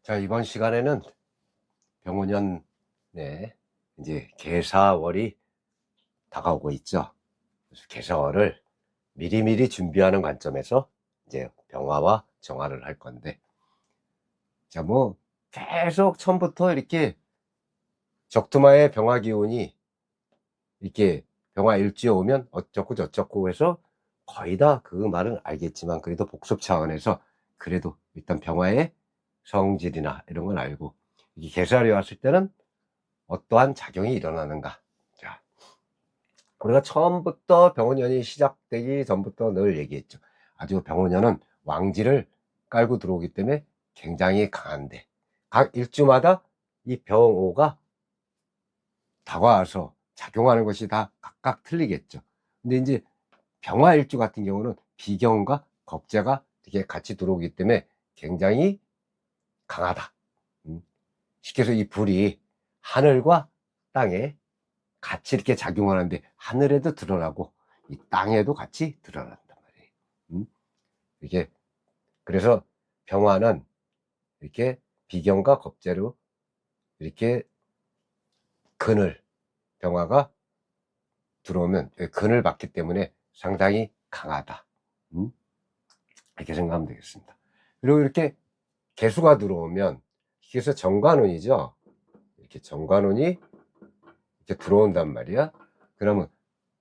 자, 이번 시간에는 병원년 이제 개사월이 다가오고 있죠. 그래서 개사월을 미리미리 준비하는 관점에서 이제 병화와 정화를 할 건데, 자, 뭐 계속 처음부터 이렇게 적토마의 병화 기운이 이렇게 병화 일주에 오면 어쩌고 저쩌고 해서 거의 다 그 말은 알겠지만, 그래도 복습 차원에서 그래도 일단 병화의 성질이나 이런 건 알고, 이게 개사월이 왔을 때는 어떠한 작용이 일어나는가. 자, 우리가 처음부터 병원년이 시작되기 전부터 늘 얘기했죠. 아주 병원년은 왕지를 깔고 들어오기 때문에 굉장히 강한데, 각 일주마다 이 병오가 다가와서 작용하는 것이 다 각각 틀리겠죠. 근데 이제 병화일주 같은 경우는 비경과 겁재가 이렇게 같이 들어오기 때문에 굉장히 강하다. 쉽게 해서 이 불이 하늘과 땅에 같이 이렇게 작용하는데, 하늘에도 드러나고 이 땅에도 같이 드러난단 말이에요. 이게 그래서 병화는 이렇게 비경과 겁재로 이렇게 근을, 병화가 들어오면 근을 받기 때문에 상당히 강하다. 이렇게 생각하면 되겠습니다. 그리고 이렇게 개수가 들어오면, 그래서 정관운이죠. 이렇게 정관운이 이렇게 들어온단 말이야. 그러면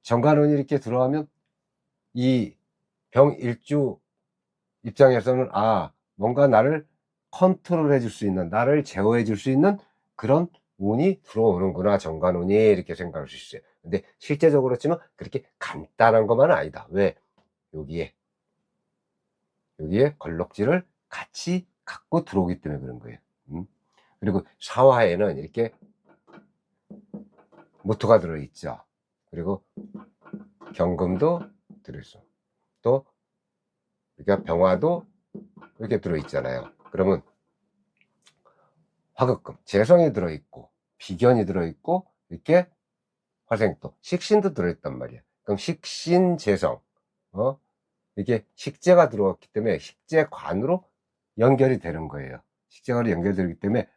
정관운이 이렇게 들어가면 이 병일주 입장에서는 뭔가 나를 컨트롤 해줄 수 있는, 나를 제어해 줄 수 있는 그런 운이 들어오는구나, 정관운이, 이렇게 생각할 수 있어요. 근데 실제적으로 그렇지만 그렇게 간단한 것만은 아니다. 왜? 여기에 걸럭지를 같이 갖고 들어오기 때문에 그런 거예요. 그리고 사화에는 이렇게 무토가 들어있죠. 그리고 경금도 들어있어. 또 그러니까 병화도 이렇게 들어있잖아요. 그러면 화극금, 재성이 들어있고 비견이 들어있고 이렇게 화생도, 식신도 들어있단 말이야. 그럼 식신, 재성, 이게 식재가 들어왔기 때문에 식재관으로 연결이 되는 거예요. 식재관으로 연결되기 때문에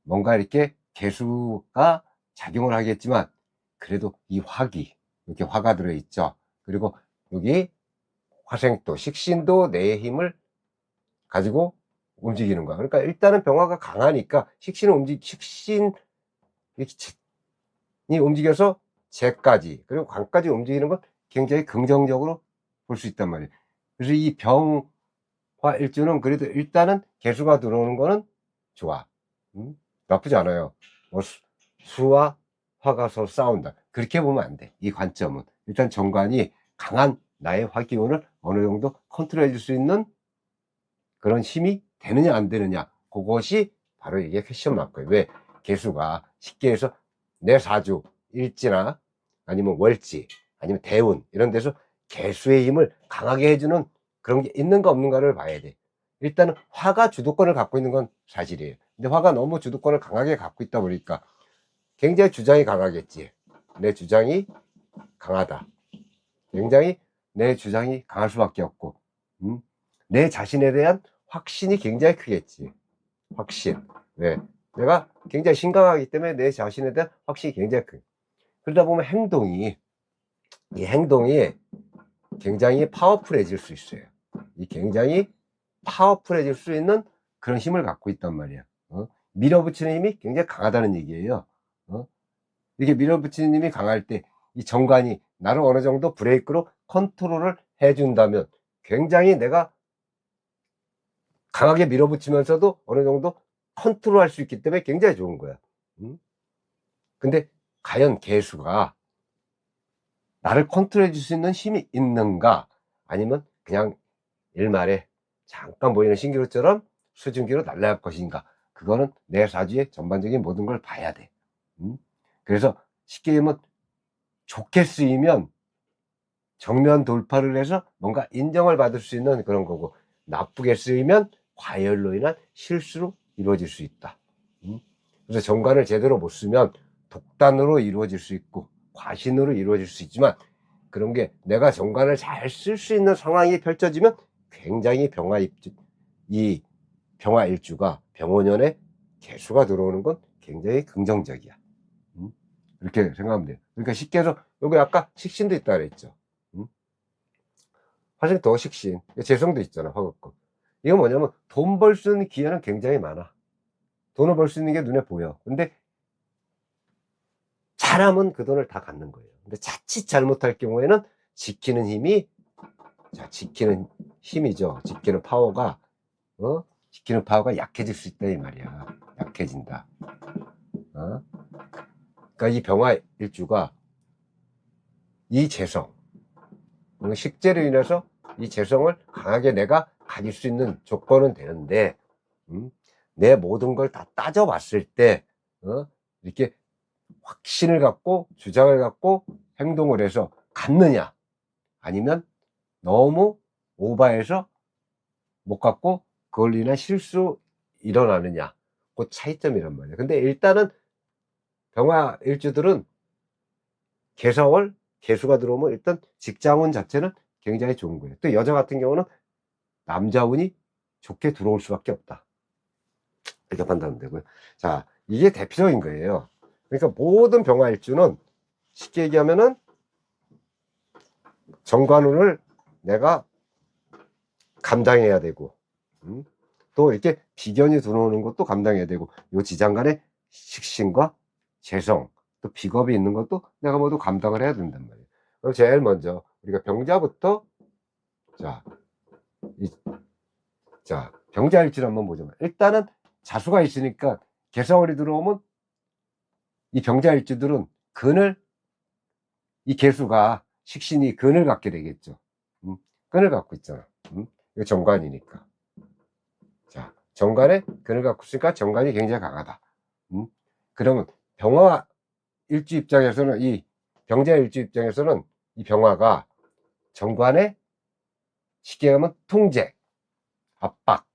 뭔가 이렇게 개수가 작용을 하겠지만, 그래도 이 화기, 이렇게 화가 들어있죠. 그리고 여기 화생도, 식신도 내 힘을 가지고 움직이는 거야. 그러니까 일단은 병화가 강하니까 식신이 움직여서 재까지, 그리고 관까지 움직이는 건 굉장히 긍정적으로 볼 수 있단 말이에요. 그래서 이 병화 일주는 그래도 일단은 개수가 들어오는 거는 좋아. 나쁘지 않아요. 뭐 수와 화가 서로 싸운다, 그렇게 보면 안 돼. 이 관점은 일단 정관이 강한 나의 화기운을 어느 정도 컨트롤 해줄 수 있는 그런 힘이 되느냐 안 되느냐, 그것이 바로 이게 퀘션 마크예요. 왜? 개수가 쉽게 해서 내 사주 일지나 아니면 월지 아니면 대운 이런 데서 개수의 힘을 강하게 해주는 그런 게 있는가 없는가를 봐야 돼. 일단은 화가 주도권을 갖고 있는 건 사실이에요. 근데 화가 너무 주도권을 강하게 갖고 있다 보니까 굉장히 주장이 강하겠지. 내 주장이 강하다, 굉장히 내 주장이 강할 수밖에 없고, 내 자신에 대한 확신이 굉장히 크겠지. 확신. 왜? 내가 굉장히 신강하기 때문에 내 자신에 대한 확신이 굉장히 크. 그러다 보면 이 행동이 굉장히 파워풀해질 수 있어요. 이 굉장히 파워풀해질 수 있는 그런 힘을 갖고 있단 말이야. 밀어붙이는 힘이 굉장히 강하다는 얘기예요. 이렇게 밀어붙이는 힘이 강할 때 이 정관이 나를 어느 정도 브레이크로 컨트롤을 해준다면 굉장히 내가 강하게 밀어붙이면서도 어느 정도 컨트롤 할 수 있기 때문에 굉장히 좋은 거야. 근데 과연 개수가 나를 컨트롤 해줄 수 있는 힘이 있는가, 아니면 그냥 일말에 잠깐 보이는 신기루처럼 수증기로 날아갈 것인가, 그거는 내 사주의 전반적인 모든 걸 봐야 돼. 그래서 쉽게 얘기하면 좋게 쓰이면 정면 돌파를 해서 뭔가 인정을 받을 수 있는 그런 거고, 나쁘게 쓰이면 과열로 인한 실수로 이루어질 수 있다. 그래서 정관을 제대로 못 쓰면 독단으로 이루어질 수 있고 과신으로 이루어질 수 있지만, 그런 게 내가 정관을 잘 쓸 수 있는 상황이 펼쳐지면 굉장히 이 병화일주가 병원년에 개수가 들어오는 건 굉장히 긍정적이야. 이렇게 생각하면 돼요. 그러니까 쉽게 해서 여기 아까 식신도 있다 그랬죠. 화생토 식신, 재성도 있잖아. 화극금. 이거 뭐냐면 돈 벌 수 있는 기회는 굉장히 많아. 돈을 벌 수 있는 게 눈에 보여. 근데 잘하면 그 돈을 다 갖는 거예요. 근데 자칫 잘못할 경우에는 지키는 힘이, 자, 지키는 힘이죠. 지키는 파워가, 지키는 파워가 약해질 수 있다 이 말이야. 약해진다. 그러니까 이 병화 일주가 이 재성, 식재로 인해서 이 재성을 강하게 내가 가질 수 있는 조건은 되는데, 내 모든 걸 다 따져봤을 때, 이렇게 확신을 갖고 주장을 갖고 행동을 해서 갖느냐, 아니면 너무 오버해서 못 갖고 그걸로 인한 실수 일어나느냐, 그 차이점이란 말이에요. 근데 일단은 병화 일주들은 개성을, 개수가 들어오면 일단 직장운 자체는 굉장히 좋은 거예요. 또 여자 같은 경우는 남자운이 좋게 들어올 수밖에 없다, 이렇게 판단은 되고요. 자, 이게 대표적인 거예요. 그러니까 모든 병화일주는 쉽게 얘기하면은 정관운을 내가 감당해야 되고, 또 이렇게 비견이 들어오는 것도 감당해야 되고, 요 지장간의 식신과 재성, 또 비겁이 있는 것도 내가 모두 감당을 해야 된단 말이에요. 그럼 제일 먼저 우리가 병자부터, 자, 병자일지를 한번 보자면, 일단은 자수가 있으니까 개성월이 들어오면 이 병자일주들은 근을, 이 개수가 식신이 근을 갖게 되겠죠. 근을 갖고 있잖아. 이거 정관이니까. 자, 정관에 근을 갖고 있으니까 정관이 굉장히 강하다. 그러면 병화 일주 입장에서는, 이 병자 일주 입장에서는 이 병화가 정관에 쉽게 하면 통제, 압박,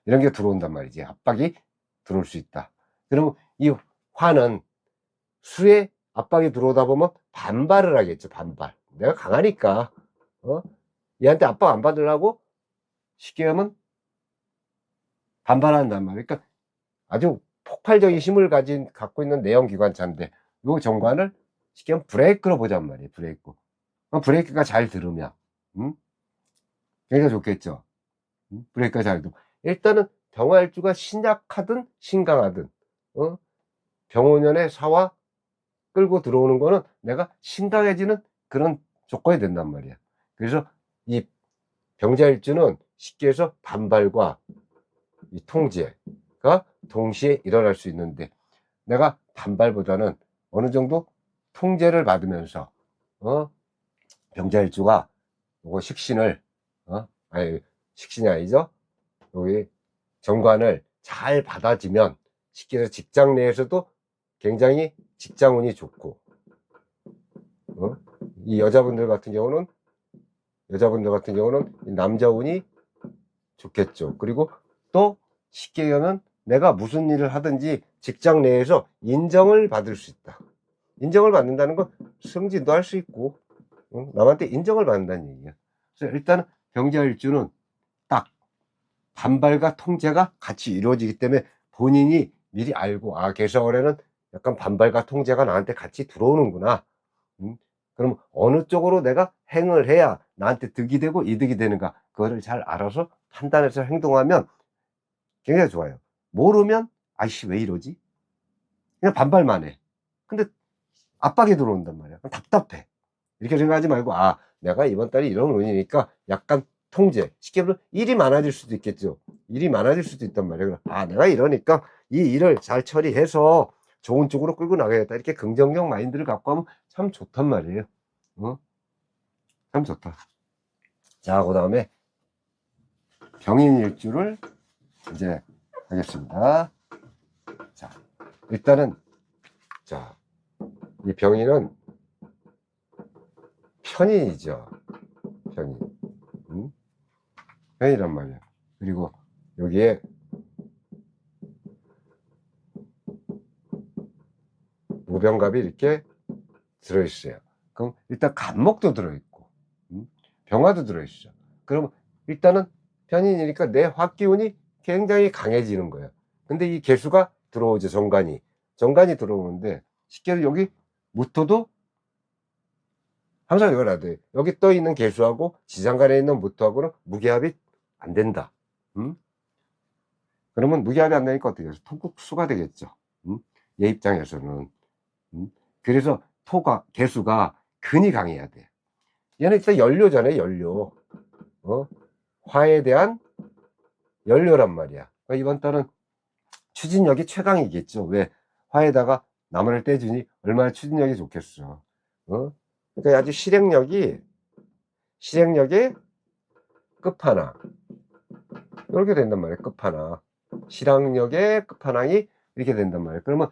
이런 게 들어온단 말이지. 압박이 들어올 수 있다. 그러면 이 화는 수에 압박이 들어오다 보면 반발을 하겠죠. 반발. 내가 강하니까 얘한테 압박 안 받으려고 쉽게 하면 반발한단 말이에요. 그러니까 아주 폭발적인 힘을 갖고 있는 내연기관차인데, 요 정관을 쉽게 하면 브레이크로 보잔 말이에요. 브레이크. 그럼 브레이크가 잘 들으면 굉장히 좋겠죠. 브레이크가 잘 들으면 일단은 병화일주가 신약하든 신강하든 병원년의 사화 끌고 들어오는 거는 내가 신강해지는 그런 조건이 된단 말이야. 그래서 이 병자일주는 쉽게 해서 반발과 이 통제가 동시에 일어날 수 있는데, 내가 반발보다는 어느 정도 통제를 받으면서 병자일주가 요거 식신을 아니, 식신이 아니죠, 여기 정관을 잘 받아지면 쉽게 해서 직장 내에서도 굉장히 직장운이 좋고, 이 여자분들 같은 경우는 남자운이 좋겠죠. 그리고 또 쉽게 얘기하면 내가 무슨 일을 하든지 직장 내에서 인정을 받을 수 있다. 인정을 받는다는 건 승진도 할 수 있고, 남한테 인정을 받는다는 얘기야. 그래서 일단은 병자일주는 딱 반발과 통제가 같이 이루어지기 때문에 본인이 미리 알고, 아, 개성월에는 약간 반발과 통제가 나한테 같이 들어오는구나. 그럼 어느 쪽으로 내가 행을 해야 나한테 득이 되고 이득이 되는가, 그거를 잘 알아서 판단해서 행동하면 굉장히 좋아요. 모르면 아이씨 왜 이러지? 그냥 반발만 해. 근데 압박이 들어온단 말이야. 답답해. 이렇게 생각하지 말고, 아, 내가 이번 달이 이런 운이니까 약간 통제, 쉽게 말하면 일이 많아질 수도 있겠죠. 일이 많아질 수도 있단 말이에요. 아, 내가 이러니까 이 일을 잘 처리해서 좋은 쪽으로 끌고 나가야겠다, 이렇게 긍정적 마인드를 갖고 하면 참 좋단 말이에요. 참 좋다. 자, 그 다음에 병인일주를 이제 하겠습니다. 자, 일단은, 자, 이 병인은 편인이죠. 편인. 편이란 말이야. 그리고 여기에 무병갑이 이렇게 들어있어요. 그럼 일단 간목도 들어있고, 병화도 들어있어. 그럼 일단은 편인이니까 내 화기운이 굉장히 강해지는 거예요. 근데 이 개수가 들어오죠, 정관이 들어오는데, 실제로 여기 무토도 항상 이걸 알아야 돼. 여기 떠 있는 개수하고 지장간에 있는 무토하고는 무게합이 안 된다. 그러면 무게합이 안 되니까 어떻게 해요? 토국수가 되겠죠. 얘 입장에서는. 그래서 개수가 근이 강해야 돼. 얘는 일단 연료잖아요, 연료. 화에 대한 연료란 말이야. 그러니까 이번 달은 추진력이 최강이겠죠. 왜? 화에다가 나무를 떼주니 얼마나 추진력이 좋겠어. 그러니까 아주 실행력의 끝판왕. 이렇게 된단 말이에요, 끝판왕. 실행력의 끝판왕이 이렇게 된단 말이에요. 그러면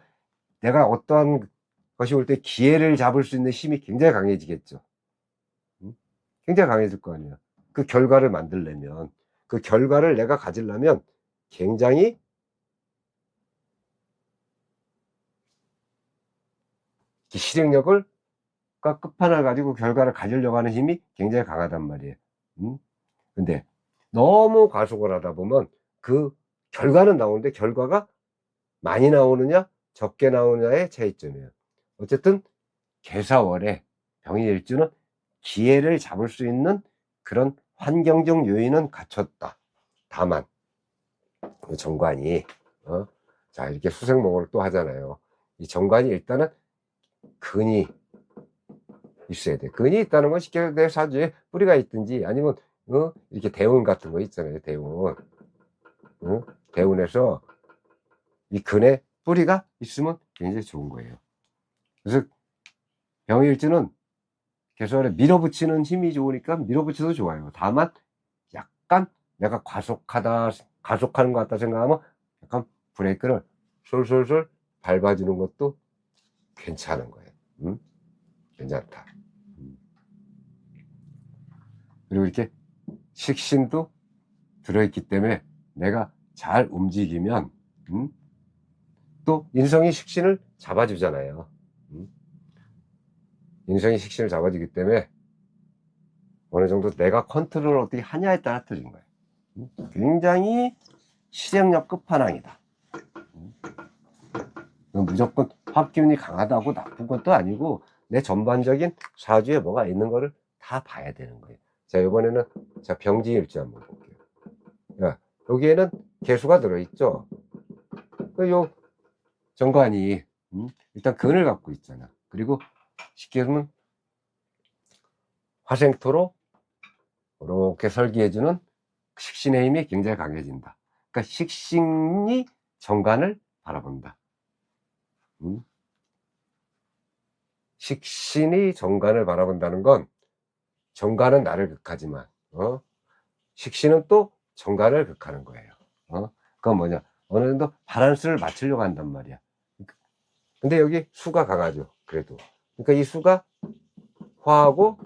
내가 어떠한 것이 올 때 기회를 잡을 수 있는 힘이 굉장히 강해지겠죠. 굉장히 강해질 거 아니야. 그 결과를 만들려면, 그 결과를 내가 가지려면 굉장히 실행력을 끝판을 가지고 결과를 가지려고 하는 힘이 굉장히 강하단 말이에요. 근데 너무 과속을 하다 보면 그 결과는 나오는데 결과가 많이 나오느냐 적게 나오느냐의 차이점이에요. 어쨌든 개사월에 병인일주는 기회를 잡을 수 있는 그런 환경적 요인은 갖췄다. 다만 그 정관이 자 이렇게 수생목을 또 하잖아요. 이 정관이 일단은 근이 있어야 돼. 근이 있다는 건 쉽게 내 사주에 뿌리가 있든지 아니면 이렇게 대운 같은 거 있잖아요. 대운. 대운에서 이 근에 뿌리가 있으면 굉장히 좋은 거예요. 그래서 병일주는 개수월에 밀어붙이는 힘이 좋으니까 밀어붙여도 좋아요. 다만 약간 내가 과속하는 것 같다 생각하면 약간 브레이크를 솔솔솔 밟아주는 것도 괜찮은 거예요. 괜찮다. 그리고 이렇게 식신도 들어있기 때문에 내가 잘 움직이면 또 인성이 식신을 잡아주잖아요. 인성이 식신을 잡아주기 때문에 어느 정도 내가 컨트롤을 어떻게 하냐에 따라 틀린 거예요. 굉장히 실행력 끝판왕이다. 무조건 화기운이 강하다고 나쁜 것도 아니고 내 전반적인 사주에 뭐가 있는 거를 다 봐야 되는 거예요. 자, 이번에는 자 병지일주 한번 볼게요. 야, 여기에는 개수가 들어있죠. 요 정관이 일단 근을 갖고 있잖아. 그리고 쉽게 보면 화생토로 이렇게 설계해주는 식신의 힘이 굉장히 강해진다. 그러니까 식신이 정관을 바라본다. 식신이 정관을 바라본다는 건 정관은 나를 극하지만 식신은 또 정관을 극하는 거예요. 그건 뭐냐? 어느 정도 바란스를 맞추려고 한단 말이야. 근데 여기 수가 강하죠. 그래도. 그러니까 이 수가 화하고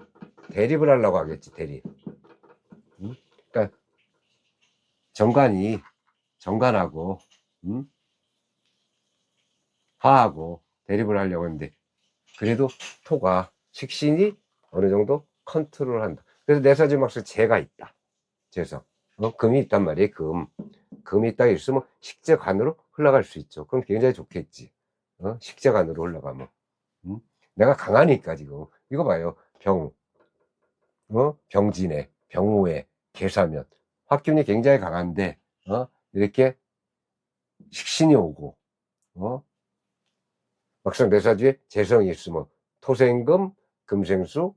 대립을 하려고 하겠지. 대립. 그러니까 정관하고 화하고 대립을 하려고 하는데 그래도 토가 식신이 어느 정도 컨트롤한다. 그래서 내 사주 막상 재가 있다. 재성. 금이 있단 말이에요. 금이 있다 있으면 식재관으로 흘러갈 수 있죠. 그럼 굉장히 좋겠지. 식재관으로 흘러가면. 내가 강하니까 지금. 이거 봐요. 병진에, 병우에, 계사면. 화기운이 굉장히 강한데, 이렇게 식신이 오고, 막상 내 사주에 재성이 있으면 토생금, 금생수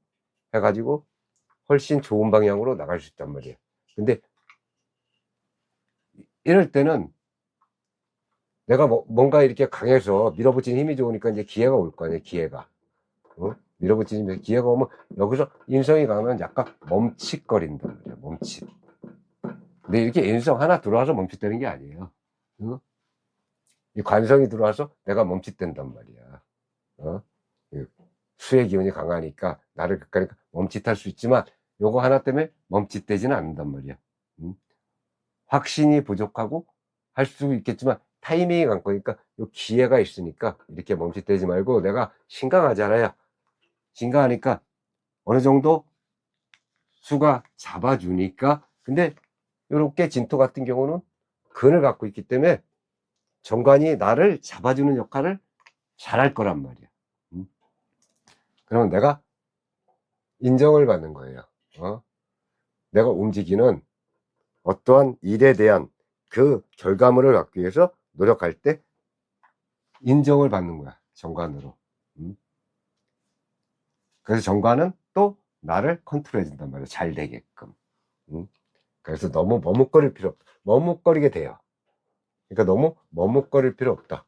해가지고 훨씬 좋은 방향으로 나갈 수 있단 말이에요. 근데 이럴 때는 내가 뭔가 이렇게 강해서 밀어붙이는 힘이 좋으니까 이제 기회가 올 거 아니에요, 기회가. 밀어붙이는 기회가 오면 여기서 인성이 강하면 약간 멈칫거린단 말이에요, 멈칫. 근데 이렇게 인성 하나 들어와서 멈칫대는 게 아니에요. 이 관성이 들어와서 내가 멈칫댄단 말이야. 수의 기운이 강하니까 나를 극하니까 멈칫할 수 있지만 요거 하나 때문에 멈칫대지는 않는단 말이야. 확신이 부족하고 할 수 있겠지만 타이밍이 간 거니까 요 기회가 있으니까 이렇게 멈칫대지 말고 내가 신강하잖아요. 신강하니까 어느 정도 수가 잡아주니까, 근데 요렇게 진토 같은 경우는 근을 갖고 있기 때문에 정관이 나를 잡아주는 역할을 잘할 거란 말이야. 그러면 내가 인정을 받는 거예요. 내가 움직이는 어떠한 일에 대한 그 결과물을 갖기 위해서 노력할 때 인정을 받는 거야, 정관으로. 그래서 정관은 또 나를 컨트롤해 준단 말이야, 잘 되게끔. 그래서 너무 머뭇거릴 필요 없다. 머뭇거리게 돼요. 그러니까 너무 머뭇거릴 필요 없다.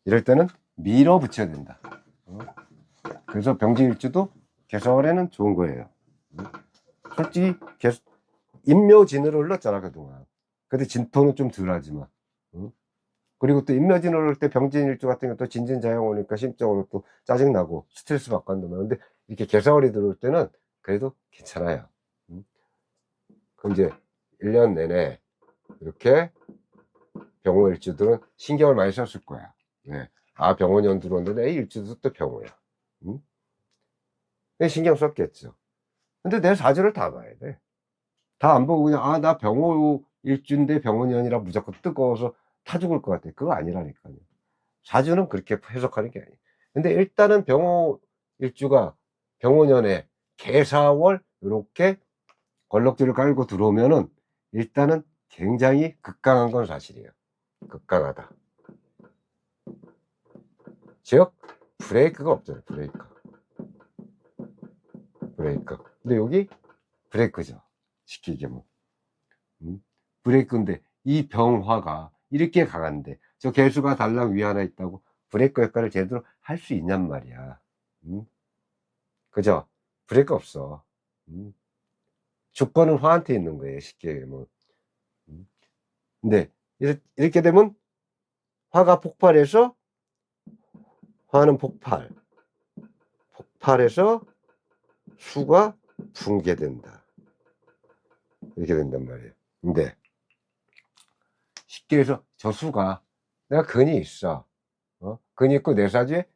이럴 때는 밀어붙여야 된다. 그래서 병진일주도 개서월에는 좋은 거예요. 솔직히 인묘진으로 흘렀잖아, 그동안. 근데 진토는 좀 덜하지만. 그리고 또 인묘진으로 흘릴 때 병진일주 같은 경우 또 진진자영 오니까 심적으로 또 짜증나고 스트레스 받고 한단 말이야. 근데 이렇게 개서월이 들어올 때는 그래도 괜찮아요. 그럼 이제 1년 내내 이렇게 병호일주들은 신경을 많이 썼을 거야. 네. 아, 병호년 들어오는데 내 일주도 또 병호야. 신경 썼겠죠. 근데 내 사주를 다 봐야 돼. 다 안 보고 그냥, 아, 나 병호 일주인데 병호년이라 무조건 뜨거워서 타 죽을 것 같아. 그거 아니라니까요. 사주는 그렇게 해석하는 게 아니에요. 근데 일단은 병호 일주가 병호년에 개사월 이렇게 걸럭지를 깔고 들어오면은 일단은 굉장히 극강한 건 사실이에요. 극강하다. 즉 브레이크가 없잖아요. 브레이크. 근데 여기 브레이크죠. 쉽게 얘기하면. 브레이크인데 이 병화가 이렇게 강한데 저 개수가 달랑 위 하나 있다고 브레이크 역할을 제대로 할 수 있냔 말이야. 그죠? 브레이크 없어. 주권은 화한테 있는 거예요. 쉽게 얘기하면. 근데 이렇게 되면 화가 폭발해서, 화는 폭발해서 수가 붕괴된다. 이렇게 된단 말이에요. 근데 쉽게 해서 저 수가, 내가 근이 있어. 근이 있고 내 사주에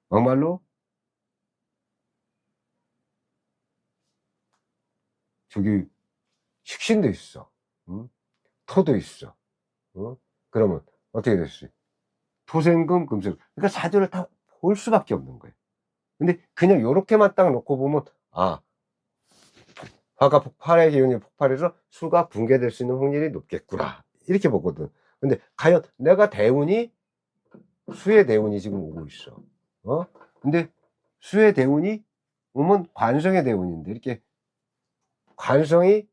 막말로 저기 식신도 있어. 토도 있어. 그러면 어떻게 됐어요? 토생금 금생. 그러니까 사주를 다 볼 수밖에 없는 거예요. 근데 그냥 요렇게만 딱 놓고 보면, 아, 화가 폭발의 기운이 폭발해서 수가 붕괴될 수 있는 확률이 높겠구나, 이렇게 보거든. 근데 과연 내가 대운이, 수의 대운이 지금 오고 있어. 근데 수의 대운이 오면 관성의 대운인데, 이렇게 관성이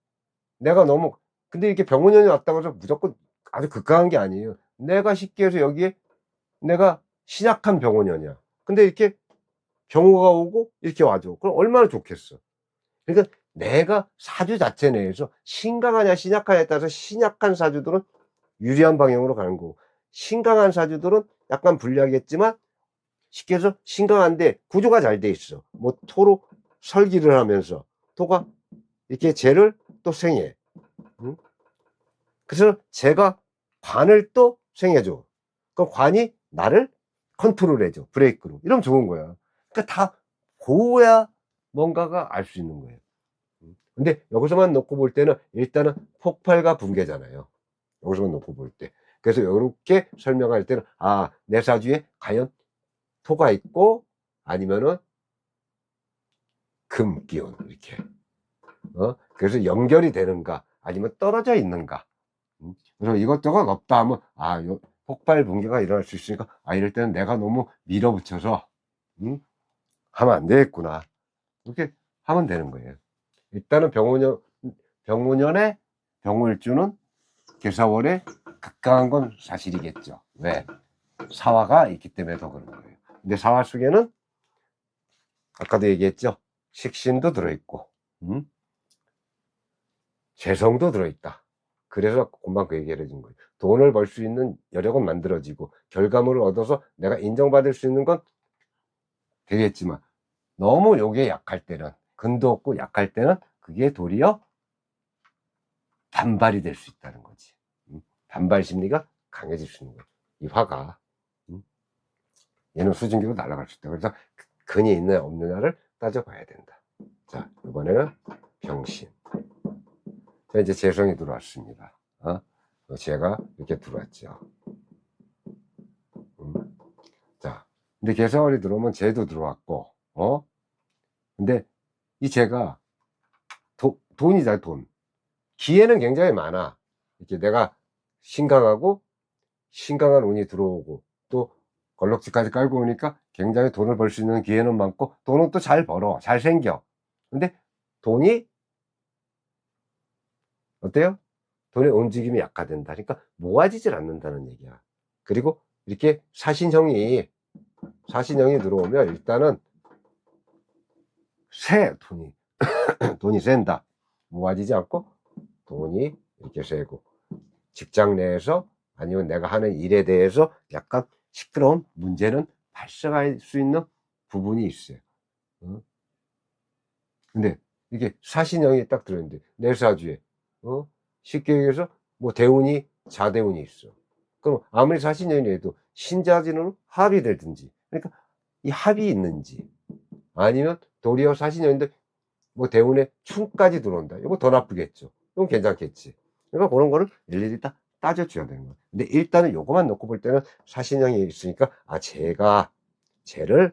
내가 너무, 근데 이렇게 병원년이 왔다고 해서 무조건 아주 극강한 게 아니에요. 내가 쉽게 해서 여기에 내가 신약한 병원년이야. 근데 이렇게 병호가 오고 이렇게 와줘. 그럼 얼마나 좋겠어. 그러니까 내가 사주 자체 내에서 신강하냐 신약하냐에 따라서 신약한 사주들은 유리한 방향으로 가는 거고, 신강한 사주들은 약간 불리하겠지만 쉽게 해서 신강한데 구조가 잘 돼 있어. 뭐 토로 설기를 하면서 토가 이렇게 재를 또 생해. 그래서 제가 관을 또 생해줘. 그 관이 나를 컨트롤해줘. 브레이크로. 이러면 좋은 거야. 그러니까 다 보호야 뭔가가 알 수 있는 거예요. 근데 여기서만 놓고 볼 때는 일단은 폭발과 붕괴잖아요. 여기서만 놓고 볼 때. 그래서 이렇게 설명할 때는, 아, 내 사주에 과연 토가 있고 아니면은 금 기운 이렇게. 그래서 연결이 되는가 아니면 떨어져 있는가. 그래서 이것저것 없다 하면, 아, 요 폭발 붕괴가 일어날 수 있으니까, 아, 이럴 때는 내가 너무 밀어붙여서 하면 안 되겠구나, 이렇게 하면 되는 거예요. 일단은 병오년에 병오일주는 개사월에 극강한 건 사실이겠죠. 왜? 사화가 있기 때문에 더 그런 거예요. 근데 사화 속에는 아까도 얘기했죠. 식신도 들어있고, 재성도 들어있다. 그래서 금방 그 얘기를 해준 거예요. 돈을 벌 수 있는 여력은 만들어지고 결과물을 얻어서 내가 인정받을 수 있는 건 되겠지만, 너무 요게 약할 때는, 근도 없고 약할 때는 그게 도리어 반발이 될 수 있다는 거지. 반발 심리가 강해질 수 있는 거죠. 이 화가. 얘는 수증기로 날아갈 수 있다. 그래서 근이 있느냐 없느냐를 따져봐야 된다. 자, 이번에는 병신. 자, 이제 재성이 들어왔습니다. 제가 이렇게 들어왔죠. 자, 근데 개성월이 들어오면 재도 들어왔고, 근데 이 재가 돈이다, 돈. 기회는 굉장히 많아. 이렇게 내가 신강한 운이 들어오고, 또 걸럭지까지 깔고 오니까 굉장히 돈을 벌 수 있는 기회는 많고, 돈은 또 잘 벌어, 잘 생겨. 근데 돈이 어때요? 돈의 움직임이 약화된다. 그러니까 모아지질 않는다는 얘기야. 그리고 이렇게 사신형이 들어오면 일단은 돈이 센다. 모아지지 않고 돈이 이렇게 세고, 직장 내에서 아니면 내가 하는 일에 대해서 약간 시끄러운 문제는 발생할 수 있는 부분이 있어요. 근데 이게 사신형이 딱 들어있는데 내 사주에 쉽게 얘기해서 뭐 대운이 자대운이 있어. 그럼 아무리 사신형이 해도 신자진으로 합이 되든지, 그러니까 이 합이 있는지, 아니면 도리어 사신형인데 뭐 대운에 충까지 들어온다. 이거 더 나쁘겠죠. 이건 괜찮겠지. 그러니까 그런 거를 일일이 딱 따져줘야 되는 거야. 근데 일단은 요거만 놓고 볼 때는 사신형이 있으니까, 쟤를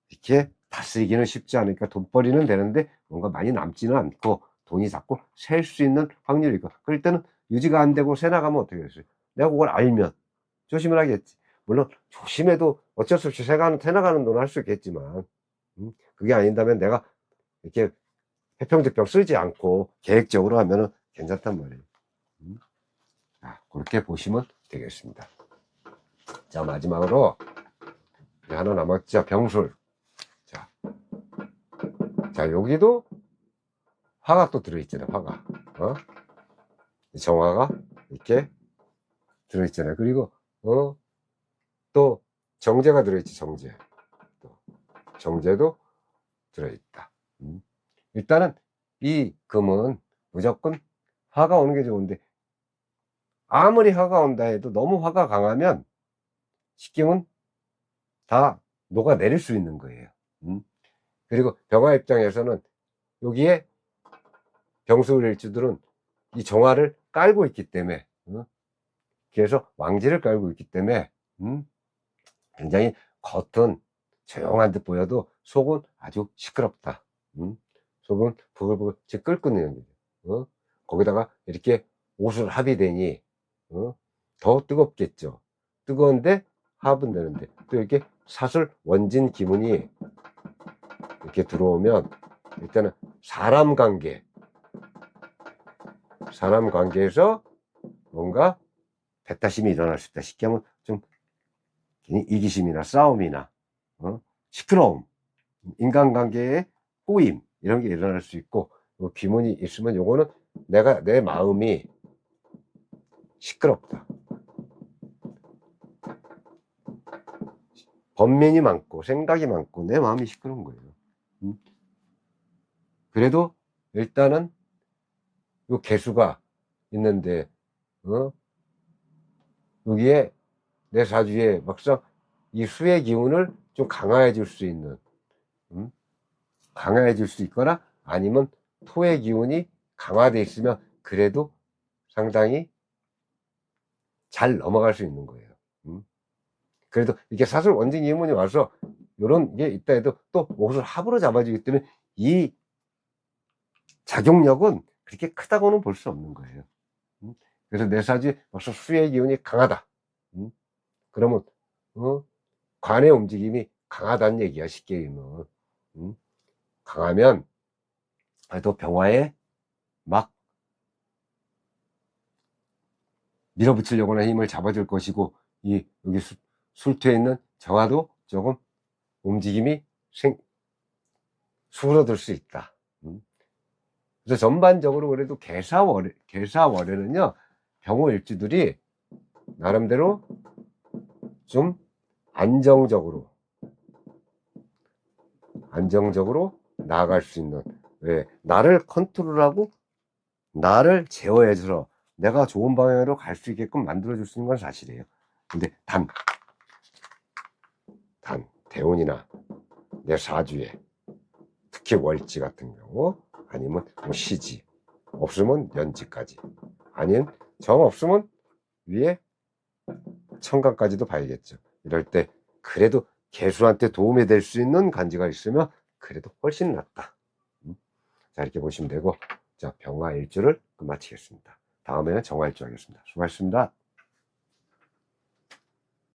이렇게 다스리기는 쉽지 않으니까 돈벌이는 되는데 뭔가 많이 남지는 않고 돈이 자꾸 셀 수 있는 확률이 있고, 그럴 때는 유지가 안 되고 새 나가면 어떻게 됐어요? 내가 그걸 알면 조심을 하겠지. 물론 조심해도 어쩔 수 없이 새 나가는 돈 할 수 있겠지만, 그게 아닌다면 내가 이렇게 해평대평 쓰지 않고 계획적으로 하면은 괜찮단 말이에요. 그렇게 보시면 되겠습니다. 자, 마지막으로 하나 남았죠. 병술. 자, 여기도 화가 또 들어있잖아요. 화가. 정화가 이렇게 들어있잖아요. 그리고 또 정제가 들어있지. 정제도 들어있다. 일단은 이 금은 무조건 화가 오는 게 좋은데, 아무리 화가 온다 해도 너무 화가 강하면 식경은 다 녹아내릴 수 있는 거예요. 그리고 병화 입장에서는 여기에 병술일주들은 이 정화를 깔고 있기 때문에, 그래서 왕지를 깔고 있기 때문에 굉장히 겉은 조용한 듯 보여도 속은 아주 시끄럽다. 속은 부글부글 지금 끓는 거죠. 거기다가 이렇게 옷을 합의되니 더 뜨겁겠죠. 뜨거운데 합은 되는데, 또 이렇게 사술 원진 기문이 이렇게 들어오면 일단은 사람 관계에서 뭔가 배타심이 일어날 수 있다. 쉽게 하면 좀 이기심이나 싸움이나 시끄러움, 인간관계의 꼬임, 이런 게 일어날 수 있고, 기문이 있으면 요거는 내 마음이 시끄럽다. 번민이 많고 생각이 많고 내 마음이 시끄러운 거예요. 그래도 일단은 요 개수가 있는데, 여기에 내 사주에 막상 이 수의 기운을 좀 강화해 줄 수 있는, 강화해 줄 수 있거나 아니면 토의 기운이 강화되어 있으면 그래도 상당히 잘 넘어갈 수 있는 거예요. 그래도 이렇게 사술 원진 기운이 와서 요런 게 있다 해도 또 옷을 합으로 잡아주기 때문에 이 작용력은 그렇게 크다고는 볼 수 없는 거예요. 그래서 내 사주에 벌써 수의 기운이 강하다. 그러면 관의 움직임이 강하다는 얘기야. 쉽게 얘기하면. 강하면 또 병화에 막 밀어붙이려거나 힘을 잡아줄 것이고, 여기 술퇴에 있는 정화도 조금 움직임이 수그러들 수 있다. 그래서 전반적으로 그래도 개사월에는요, 병호일주들이 나름대로 좀 안정적으로 나아갈 수 있는, 왜 나를 컨트롤하고 나를 제어해서 내가 좋은 방향으로 갈 수 있게끔 만들어줄 수 있는 건 사실이에요. 근데 대운이나 내 사주에, 특히 월지 같은 경우, 아니면 뭐 시지, 없으면 연지까지, 아니면 정 없으면 위에 천간까지도 봐야겠죠. 이럴 때 그래도 개수한테 도움이 될 수 있는 간지가 있으면 그래도 훨씬 낫다. 자, 이렇게 보시면 되고, 자, 병화일주를 마치겠습니다. 다음에는 정화일주 하겠습니다. 수고하셨습니다.